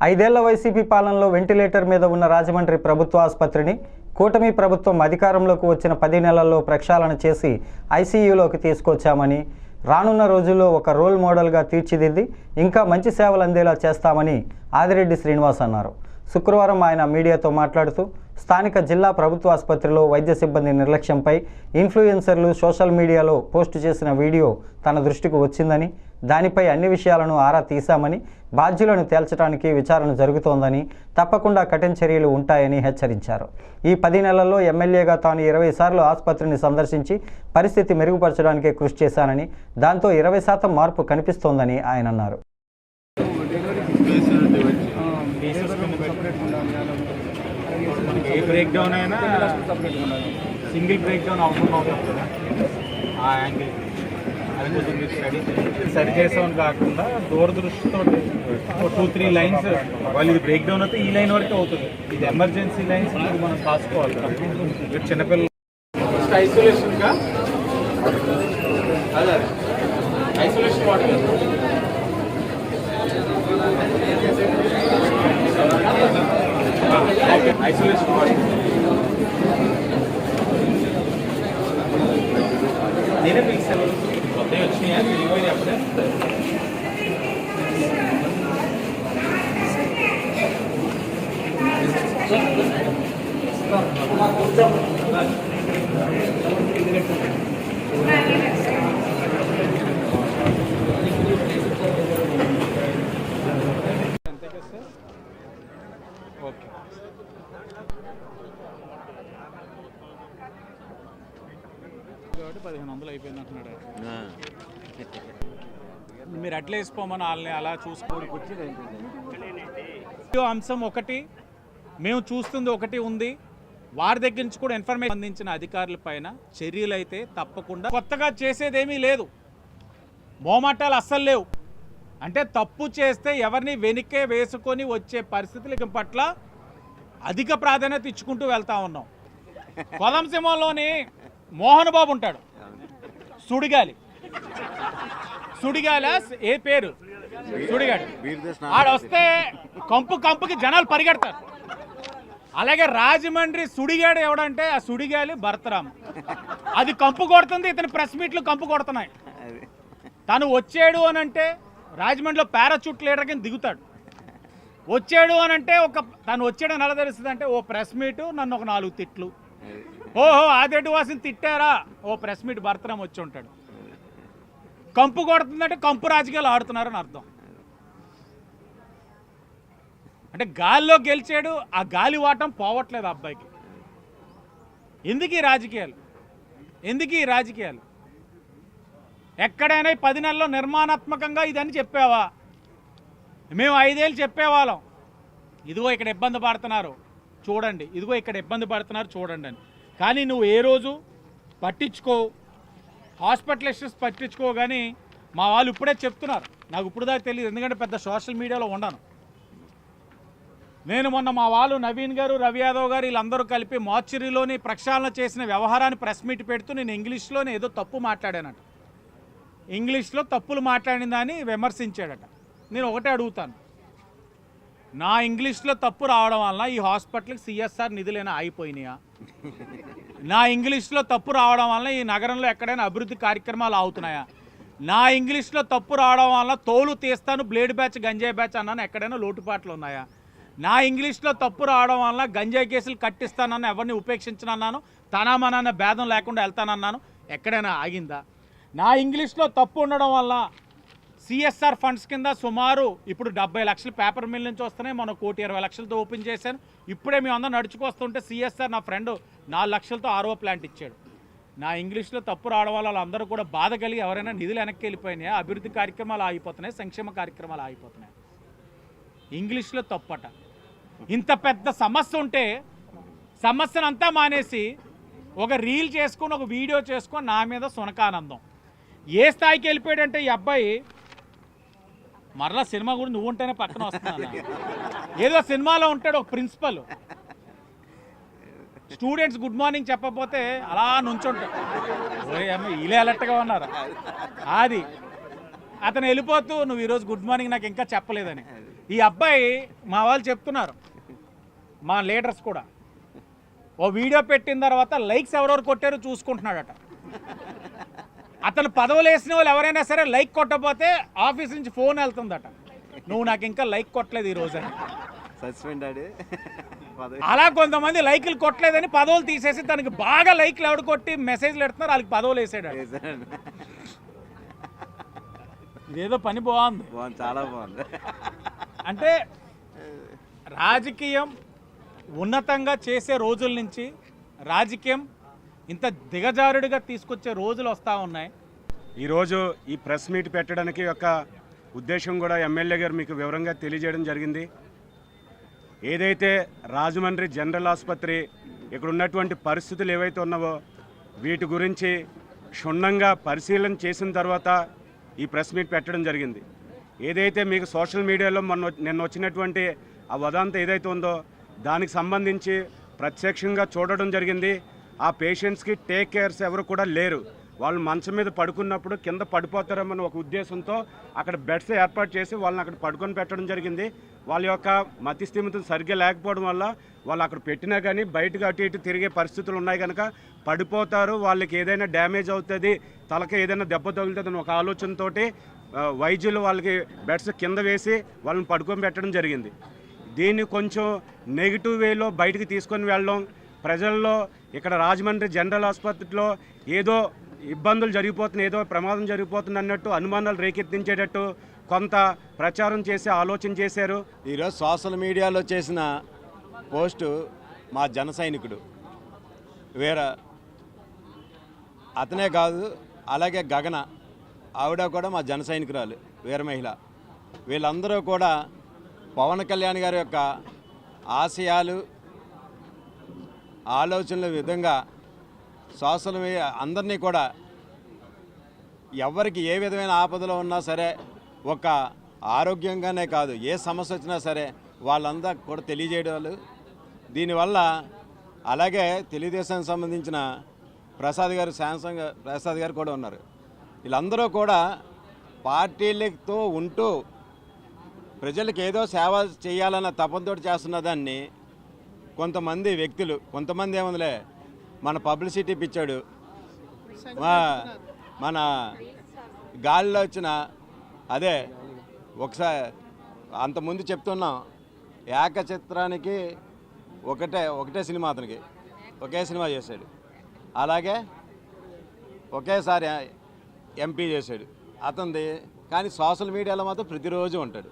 ఐదేళ్ల వైసీపీ పాలనలో వెంటిలేటర్ మీద ఉన్న రాజమండ్రి ప్రభుత్వ ఆసుపత్రిని కూటమి ప్రభుత్వం అధికారంలోకి వచ్చిన 10 నెలల్లో ప్రక్షాళన చేసి ఐసీయూలోకి తీసుకొచ్చామని, రానున్న రోజుల్లో ఒక రోల్ మోడల్గా తీర్చిదిద్ది ఇంకా మంచి సేవలు అందేలా చేస్తామని ఆదిరెడ్డి శ్రీనివాస్ అన్నారు. శుక్రవారం ఆయన మీడియాతో మాట్లాడుతూ స్థానిక జిల్లా ప్రభుత్వ ఆసుపత్రిలో వైద్య సిబ్బంది నిర్లక్ష్యంపై ఇన్ఫ్లుయెన్సర్లు సోషల్ మీడియాలో పోస్టు చేసిన వీడియో తన దృష్టికి వచ్చిందని, దానిపై అన్ని విషయాలను ఆరా తీశామని, బాధ్యులను తేల్చడానికి విచారణ జరుగుతోందని, తప్పకుండా కఠిన చర్యలు ఉంటాయని హెచ్చరించారు. ఈ 10 నెలల్లో ఎమ్మెల్యేగా తాను 20 సార్లు ఆసుపత్రిని సందర్శించి పరిస్థితి మెరుగుపరచడానికి కృషి చేశానని, దాంతో 20% మార్పు కనిపిస్తోందని ఆయన అన్నారు. ఏ బ్రేక్ డౌన్ అయినా సింగిల్ బ్రేక్ డౌన్ అవసరం అవుతుంది. ఆ యాంగిల్ అది కొంచెం మీరు స్టడీ చేసామని కాకుండా దూరదృష్టితో 2-3 లైన్స్ వాళ్ళు ఇది బ్రేక్ డౌన్ అయితే ఈ లైన్ వరకు అవుతుంది. ఇది ఎమర్జెన్సీ లైన్స్ మనం కాసుకోవాలి. మీరు చిన్నపిల్లలు ఐసోలేషన్గా అదే ఐసోలేషన్ వాటర్ ఐసోలేషన్ వాటర్ నేనే పిలిచాను. కొత్తవి వచ్చినాయా తిరిగిపోయినాయి అప్పుడే. ఓకే కాబట్టి 1500 అయిపోయింది అంటున్నాడు. మీరు అట్లా వేసిపోమని వాళ్ళని అలా చూసుకోవడానికి అంశం ఒకటి, మేము చూస్తుంది ఒకటి ఉంది. వారి దగ్గర నుంచి కూడా ఇన్ఫర్మేషన్ అందించిన అధికారుల పైన చర్యలు అయితే తప్పకుండా. కొత్తగా చేసేదేమీ లేదు, మోమాటాలు అస్సలు లేవు. అంటే తప్పు చేస్తే ఎవరిని వెనుకే వేసుకొని వచ్చే పరిస్థితుల పట్ల అధిక ప్రాధాన్యత ఇచ్చుకుంటూ వెళ్తా ఉన్నాం. కొలంసింహంలోని మోహన్ బాబు ఉంటాడు, సుడిగాలి ఏ పేరు సుడిగాడు. ఆడ వస్తే కంపుకి జనాలు పరిగెడతారు. అలాగే రాజమండ్రి సుడిగాడు ఎవడంటే ఆ సుడిగాలి భరతరామ్. అది కంపు కొడుతుంది, ఇతని ప్రెస్ మీట్లు కంపు కొడుతున్నాయి. తను వచ్చాడు అనంటే రాజమండ్రిలో పారాచూట్ లీడర్ కింద దిగుతాడు. వచ్చాడు అనంటే తను వచ్చాడని ఎలా తెలుస్తుంది అంటే ఓ ప్రెస్ మీటు, నన్ను ఒక 4 తిట్లు. ఓహో ఆదిరెడ్డి వాసిని తిట్టారా, ఓ ప్రెస్ మీట్ భరతరామ్ వచ్చి ఉంటాడు. కంపు కొడుతుందంటే కంపు రాజకీయాలు ఆడుతున్నారని అర్థం. అంటే గాలిలో గెలిచాడు, ఆ గాలి వాటం పోవట్లేదు అబ్బాయికి. ఎందుకు ఈ రాజకీయాలు? ఎక్కడైనా 10 నెలల్లో నిర్మాణాత్మకంగా ఇదని చెప్పావా? మేము 5 ఏళ్ళు చెప్పేవాళ్ళం, ఇదిగో ఇక్కడ ఇబ్బంది పడుతున్నారు చూడండి, ఇదిగో ఇక్కడ ఇబ్బంది పడుతున్నారు చూడండి అని. కానీ నువ్వు ఏ రోజు పట్టించుకో, హాస్పిటలిస్ట్స్ పట్టించుకో. కానీ మా వాళ్ళు ఇప్పుడే చెప్తున్నారు, నాకు ఇప్పుడు దాకా తెలియదు, ఎందుకంటే పెద్ద సోషల్ మీడియాలో ఉండను నేను. మొన్న మా వాళ్ళు నవీన్ గారు, రవి యాదవ్ గారు వీళ్ళందరూ కలిపి మార్చురీలోని ప్రక్షాళన చేసిన వ్యవహారాన్ని ప్రెస్ మీట్ పెడుతూ నేను ఇంగ్లీష్లోనే ఏదో తప్పు మాట్లాడానట, ఇంగ్లీష్లో తప్పులు మాట్లాడిందని విమర్శించాడట. నేను ఒకటే అడుగుతాను, నా ఇంగ్లీష్లో తప్పు రావడం వల్ల ఈ హాస్పిటల్కి సిఎస్ఆర్ నిధులైనా ఆగిపోయినాయా? నా ఇంగ్లీష్లో తప్పు రావడం వల్ల ఈ నగరంలో ఎక్కడైనా అభివృద్ధి కార్యక్రమాలు అవుతున్నాయా? నా ఇంగ్లీష్లో తప్పు రావడం వల్ల తోలు తీస్తాను, బ్లేడ్ బ్యాచ్, గంజాయి బ్యాచ్ అన్నాను, ఎక్కడైనా లోటుపాట్లు ఉన్నాయా? నా ఇంగ్లీష్లో తప్పు రావడం వల్ల గంజాయి కేసులు కట్టిస్తానన్నా, ఎవరిని ఉపేక్షించనన్నాను, తనామనాన్న భేదం లేకుండా వెళ్తానన్నాను, ఎక్కడైనా ఆగిందా? నా ఇంగ్లీష్లో తప్పు ఉండడం వల్ల సిఎస్ఆర్ ఫండ్స్ కింద సుమారు ఇప్పుడు 70 లక్షలు పేపర్ మిల్ నుంచి వస్తున్నాయి. మనం 1,20,00,000తో ఓపెన్ చేశాను. ఇప్పుడే మేము అందరం నడుచుకొస్తుంటే సిఎస్ఆర్ నా ఫ్రెండ్ 4 లక్షలతో RO ప్లాంట్ ఇచ్చాడు. నా ఇంగ్లీష్లో తప్పు రావడం వల్ల వాళ్ళందరూ కూడా బాధ కలిగి ఎవరైనా నిధులు వెనక్కి వెళ్ళిపోయినాయా? అభివృద్ధి కార్యక్రమాలు ఆగిపోతున్నాయి, సంక్షేమ కార్యక్రమాలు ఆగిపోతున్నాయి. ఇంగ్లీష్లో తప్పట. ఇంత పెద్ద సమస్య ఉంటే సమస్యనంతా మానేసి ఒక రీల్ చేసుకొని, ఒక వీడియో చేసుకొని నా మీద సునకానందం. ఏ స్థాయికి వెళ్ళిపోయాడంటే ఈ అబ్బాయి, మరలా సినిమా కూడా నువ్వు ఉంటేనే పక్కన వస్తున్నాను. ఏదో సినిమాలో ఉంటాడు ఒక ప్రిన్సిపల్, స్టూడెంట్స్ గుడ్ మార్నింగ్ చెప్పకపోతే అలా నుంచుంటాడు. ఇలా అలర్ట్గా ఉన్నారు. అది అతను వెళ్ళిపోతూ నువ్వు ఈరోజు గుడ్ మార్నింగ్ నాకు ఇంకా చెప్పలేదని. ఈ అబ్బాయి మా వాళ్ళు చెప్తున్నారు, మా లీడర్స్ కూడా, ఓ వీడియో పెట్టిన తర్వాత లైక్స్ ఎవరెవరు కొట్టారో చూసుకుంటున్నాడట. అతను పదవులు వేసిన వాళ్ళు ఎవరైనా సరే లైక్ కొట్టకపోతే ఆఫీస్ నుంచి ఫోన్ వెళ్తుందట, నువ్వు నాకు ఇంకా లైక్ కొట్టలేదు ఈరోజు అని. సస్పెండ్ అలా కొంతమంది లైకులు కొట్టలేదని పదవులు తీసేసి తనకి బాగా లైక్లు ఎవడు కొట్టి మెసేజ్లు పెడుతున్నారు, వాళ్ళకి పదవులు వేసాడు. ఇదేదో పని బాగుంది, చాలా బాగుంది. అంటే రాజకీయం ఉన్నతంగా చేసే రోజుల నుంచి రాజకీయం ఇంత దిగజారుడిగా తీసుకొచ్చే రోజులు వస్తూ ఉన్నాయి. ఈరోజు ఈ ప్రెస్ మీట్ పెట్టడానికి యొక్క ఉద్దేశం కూడా ఎమ్మెల్యే గారు మీకు వివరంగా తెలియజేయడం జరిగింది. ఏదైతే రాజమండ్రి జనరల్ ఆసుపత్రి ఇక్కడ ఉన్నటువంటి పరిస్థితులు ఏవైతే ఉన్నావో వీటి గురించి క్షుణ్ణంగా పరిశీలన చేసిన తర్వాత ఈ ప్రెస్ మీట్ పెట్టడం జరిగింది. ఏదైతే మీకు సోషల్ మీడియాలో నిన్న వచ్చినటువంటి ఆ వదంతా ఏదైతే ఉందో దానికి సంబంధించి ప్రత్యక్షంగా చూడడం జరిగింది. ఆ పేషెంట్స్కి టేక్ కేర్స్ ఎవరు కూడా లేరు. వాళ్ళు మంచం మీద పడుకున్నప్పుడు కింద పడిపోతారేమన్న ఒక ఉద్దేశంతో అక్కడ బెడ్స్ ఏర్పాటు చేసి వాళ్ళని అక్కడ పడుకొని పెట్టడం జరిగింది. వాళ్ళ యొక్క మతి స్థిమితం సరిగ్గా లేకపోవడం వల్ల వాళ్ళు అక్కడ పెట్టినా కానీ బయటకు అటు ఇటు తిరిగే పరిస్థితులు ఉన్నాయి కనుక పడిపోతారు, వాళ్ళకి ఏదైనా డ్యామేజ్ అవుతుంది, తలకి ఏదైనా దెబ్బ తగులుతుందని ఒక ఆలోచనతో వైద్యులు వాళ్ళకి బెడ్స్ కింద వేసి వాళ్ళని పడుకొని పెట్టడం జరిగింది. దీన్ని కొంచెం నెగిటివ్ వేలో బయటికి తీసుకొని వెళ్ళడం, ప్రజల్లో ఇక్కడ రాజమండ్రి జనరల్ ఆసుపత్రిలో ఏదో ఇబ్బందులు జరిగిపోతున్నాయి, ఏదో ప్రమాదం జరిగిపోతుంది అన్నట్టు అనుమానాలు రేకెత్తించేటట్టు కొంత ప్రచారం చేసి ఆలోచన చేశారు. ఈరోజు సోషల్ మీడియాలో చేసిన పోస్టు మా జన సైనికుడు వేరే అతనే కాదు, అలాగే గగన ఆవిడ కూడా మా జన సైనికురాలు, వీర మహిళ. వీళ్ళందరూ కూడా పవన్ కళ్యాణ్ గారి యొక్క ఆశయాలు ఆలోచనల విధంగా సోషల్ మీడియా అందరినీ కూడా ఎవరికి ఏ విధమైన ఆపదలో ఉన్నా సరే, ఒక ఆరోగ్యంగానే కాదు ఏ సమస్య వచ్చినా సరే వాళ్ళంతా కూడా తెలియజేయడాలు. దీనివల్ల అలాగే తెలుగుదేశానికి సంబంధించిన శాంసంగ్ ప్రసాద్ గారు కూడా ఉన్నారు. వీళ్ళందరూ కూడా పార్టీలతో ఉంటూ ప్రజలకు ఏదో సేవ చేయాలన్న తపంతో చేస్తున్న దాన్ని కొంతమంది వ్యక్తులు, కొంతమంది ఏముందిలే మన పబ్లిసిటీ పిచ్చాడు, మన గాలిలో వచ్చిన అదే ఒకసారి అంతకుముందు చెప్తున్నాం, ఏకచిత్రానికి ఒకటే సినిమా, అతనికి ఒకే సినిమా చేశాడు, అలాగే ఒకేసారి ఎంపీ చేశాడు అతనిది. కానీ సోషల్ మీడియాలో మాత్రం ప్రతిరోజు ఉంటాడు.